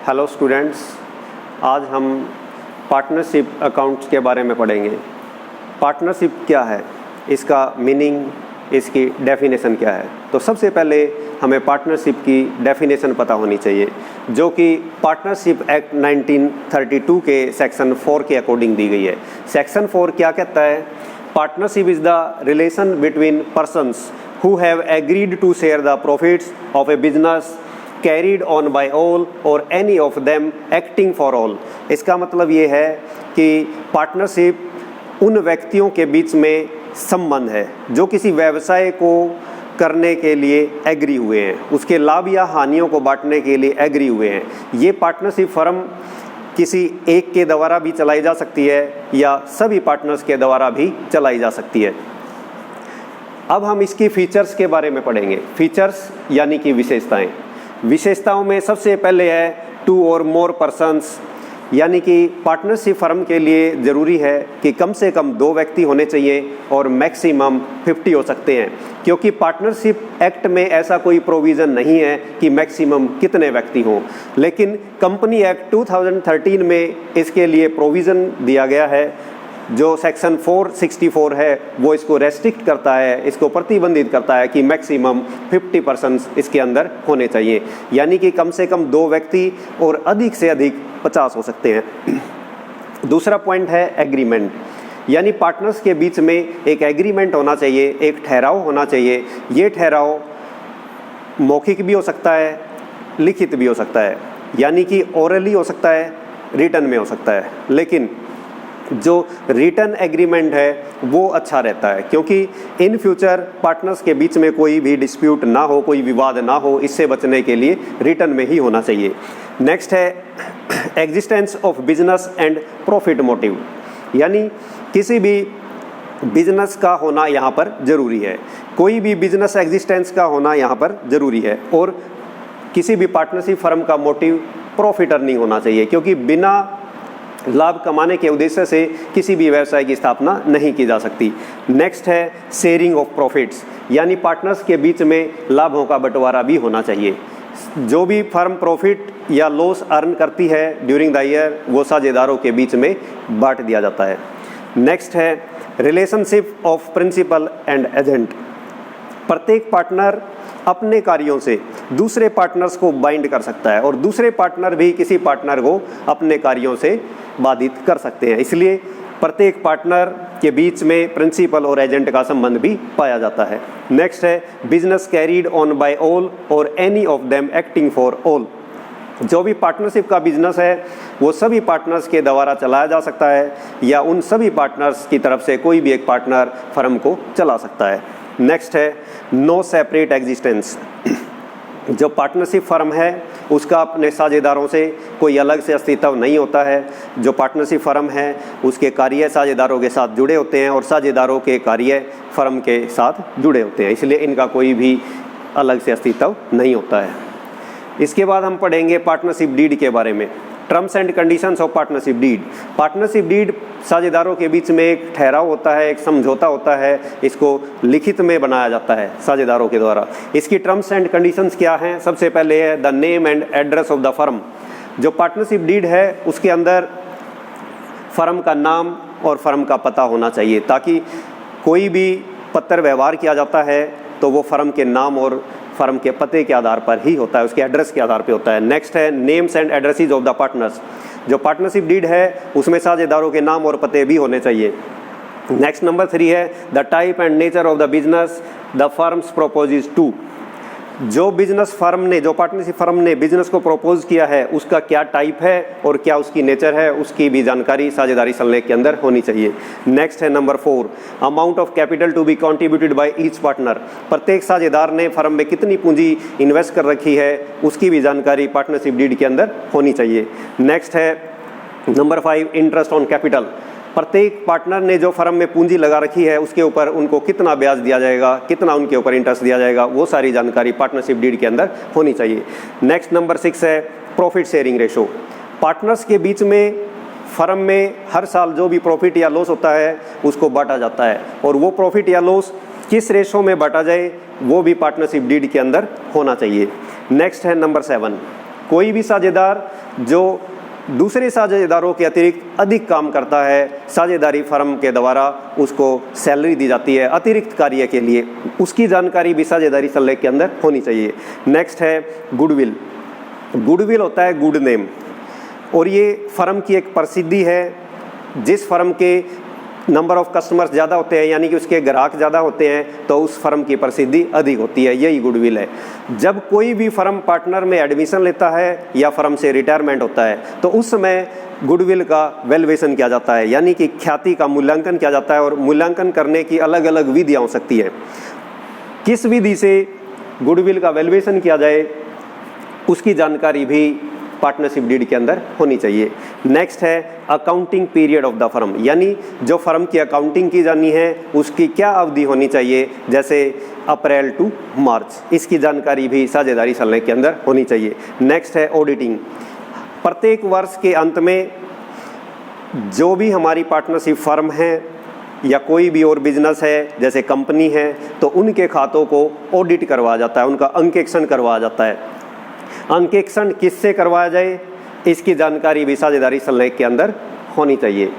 Hello students, आज हम partnership accounts के बारे में पढ़ेंगे। पार्टनरशिप क्या है, इसका मीनिंग, इसकी डेफिनेशन क्या है। तो सबसे पहले हमें पार्टनरशिप की डेफिनेशन पता होनी चाहिए, जो कि पार्टनरशिप एक्ट 1932 के सेक्शन 4 के अकॉर्डिंग दी गई है। सेक्शन 4 क्या कहता है? Partnership is the relation between persons who have agreed to share the profits of a business carried on by all or any of them acting for all। इसका मतलब ये है कि पार्टनरशिप उन व्यक्तियों के बीच में संबंध है जो किसी व्यवसाय को करने के लिए एग्री हुए हैं, उसके लाभ या हानियों को बांटने के लिए एग्री हुए हैं। ये पार्टनरशिप फर्म किसी एक के द्वारा भी चलाई जा सकती है या सभी पार्टनर्स के द्वारा भी चलाई जा सकती है। अब हम इसकी फीचर्स के बारे में पढ़ेंगे। फीचर्स यानी कि विशेषताएं। विशेषताओं में सबसे पहले है 2 or more persons, यानी कि पार्टनरशिप फर्म के लिए ज़रूरी है कि कम से कम 2 व्यक्ति होने चाहिए और मैक्सिमम 50 हो सकते हैं, क्योंकि पार्टनरशिप एक्ट में ऐसा कोई प्रोविज़न नहीं है कि मैक्सिमम कितने व्यक्ति हों। लेकिन कंपनी एक्ट 2013 में इसके लिए प्रोविज़न दिया गया है, जो सेक्शन 464 है वो इसको रेस्ट्रिक्ट करता है, इसको प्रतिबंधित करता है कि मैक्सिमम 50% इसके अंदर होने चाहिए, यानी कि कम से कम 2 व्यक्ति और अधिक से अधिक 50 हो सकते हैं। दूसरा पॉइंट है एग्रीमेंट, यानी पार्टनर्स के बीच में एक एग्रीमेंट होना चाहिए, एक ठहराव होना चाहिए। ये ठहराव मौखिक भी हो सकता है, लिखित भी हो सकता है, यानी कि ओरली हो सकता है, रिटन में हो सकता है। लेकिन जो रिटन एग्रीमेंट है वो अच्छा रहता है, क्योंकि इन फ्यूचर पार्टनर्स के बीच में कोई भी डिस्प्यूट ना हो, कोई विवाद ना हो, इससे बचने के लिए रिटन में ही होना चाहिए। नेक्स्ट है existence of business and profit motive, यानी किसी भी बिजनेस का होना यहाँ पर ज़रूरी है, कोई भी बिजनेस एग्जिस्टेंस का होना यहाँ पर ज़रूरी है। और किसी भी पार्टनरशिप फर्म का मोटिव प्रॉफिट अर्निंग होना चाहिए, क्योंकि बिना लाभ कमाने के उद्देश्य से किसी भी व्यवसाय की स्थापना नहीं की जा सकती। नेक्स्ट है शेयरिंग ऑफ प्रॉफिट्स, यानी पार्टनर्स के बीच में लाभों का बंटवारा भी होना चाहिए। जो भी फर्म प्रॉफिट या लॉस अर्न करती है ड्यूरिंग द ईयर, वो साझेदारों के बीच में बांट दिया जाता है। नेक्स्ट है relationship of principal and agent. प्रत्येक पार्टनर अपने कार्यों से दूसरे पार्टनर्स को बाइंड कर सकता है और दूसरे पार्टनर भी किसी पार्टनर को अपने कार्यों से बाधित कर सकते हैं। इसलिए प्रत्येक पार्टनर के बीच में प्रिंसिपल और एजेंट का संबंध भी पाया जाता है। नेक्स्ट है business carried on by all और any of them acting for all. जो भी पार्टनरशिप का बिजनेस है वो सभी पार्टनर्स के द्वारा चलाया जा सकता है, या उन सभी पार्टनर्स की तरफ से कोई भी एक पार्टनर फर्म को चला सकता है। नेक्स्ट है नो सेपरेट एग्जिस्टेंस। जो पार्टनरशिप फर्म है उसका अपने साझेदारों से कोई अलग से अस्तित्व नहीं होता है। जो पार्टनरशिप फर्म है उसके कार्य साझेदारों के साथ जुड़े होते हैं और साझेदारों के कार्य फर्म के साथ जुड़े होते हैं, इसलिए इनका कोई भी अलग से अस्तित्व नहीं होता है। इसके बाद हम पढ़ेंगे पार्टनरशिप डीड के बारे में। Terms and conditions of partnership deed. Partnership deed साझेदारों के बीच में एक ठहराव होता है, एक समझौता होता है, इसको लिखित में बनाया जाता है साझेदारों के द्वारा। इसकी टर्म्स एंड कंडीशंस क्या हैं? सबसे पहले है the name and address of the firm. जो पार्टनरशिप डीड है उसके अंदर फर्म का नाम और फर्म का पता होना चाहिए, ताकि कोई भी पत्र व्यवहार किया जाता है तो वो फर्म के नाम और फर्म के पते के आधार पर ही होता है, उसके एड्रेस के आधार पे होता है। नेक्स्ट है names and addresses of the partners. जो पार्टनरशिप डीड है उसमें साझेदारों के नाम और पते भी होने चाहिए। नेक्स्ट नंबर 3 है the type and nature of the business the firms proposes to. जो बिजनेस फर्म ने, जो पार्टनरशिप फर्म ने बिजनेस को प्रपोज किया है उसका क्या टाइप है और क्या उसकी नेचर है, उसकी भी जानकारी साझेदारी संलेख के अंदर होनी चाहिए। नेक्स्ट है number 4 amount of capital to be contributed by each partner. प्रत्येक साझेदार ने फर्म में कितनी पूंजी इन्वेस्ट कर रखी है उसकी भी जानकारी पार्टनरशिप डीड के अंदर होनी चाहिए। नेक्स्ट है नंबर 5 इंटरेस्ट ऑन कैपिटल। प्रत्येक पार्टनर ने जो फर्म में पूंजी लगा रखी है उसके ऊपर उनको कितना ब्याज दिया जाएगा, कितना उनके ऊपर इंटरेस्ट दिया जाएगा, वो सारी जानकारी पार्टनरशिप डीड के अंदर होनी चाहिए। नेक्स्ट नंबर 6 है प्रॉफिट शेयरिंग रेशो। पार्टनर्स के बीच में फर्म में हर साल जो भी प्रॉफिट या लॉस होता है उसको बांटा जाता है, और वो प्रॉफिट या लॉस किस रेशो में बांटा जाए वो भी पार्टनरशिप डीड के अंदर होना चाहिए। नेक्स्ट है नंबर 7 कोई भी साझेदार जो दूसरे साझेदारों के अतिरिक्त अधिक काम करता है, साझेदारी फर्म के द्वारा उसको सैलरी दी जाती है अतिरिक्त कार्य के लिए, उसकी जानकारी भी साझेदारी सल्लेख के अंदर होनी चाहिए। नेक्स्ट है गुडविल। गुडविल होता है गुड नेम, और ये फर्म की एक प्रसिद्धि है। जिस फर्म के नंबर ऑफ कस्टमर्स ज़्यादा होते हैं, यानी कि उसके ग्राहक ज़्यादा होते हैं, तो उस फर्म की प्रसिद्धि अधिक होती है, यही गुडविल है। जब कोई भी फर्म पार्टनर में एडमिशन लेता है या फर्म से रिटायरमेंट होता है, तो उस समय गुडविल का वैल्यूएशन किया जाता है, यानी कि ख्याति का मूल्यांकन किया जाता है। और मूल्यांकन करने की अलग अलग विधियाँ हो सकती है। किस विधि से गुडविल का वैल्यूएशन किया जाए, उसकी जानकारी भी पार्टनरशिप डीड के अंदर होनी चाहिए। नेक्स्ट है accounting period of the firm, यानी जो फर्म की अकाउंटिंग की जानी है उसकी क्या अवधि होनी चाहिए, जैसे अप्रैल टू मार्च, इसकी जानकारी भी साझेदारी सल्लेख के अंदर होनी चाहिए। नेक्स्ट है ऑडिटिंग। प्रत्येक वर्ष के अंत में जो भी हमारी पार्टनरशिप फर्म है या कोई भी और बिजनेस है, जैसे कंपनी है, तो उनके खातों को ऑडिट करवाया जाता है, उनका अंकेक्षण करवाया जाता है। अंकेक्षण किससे करवाया जाए, इसकी जानकारी भी साझेदारी सल्लेख के अंदर होनी चाहिए।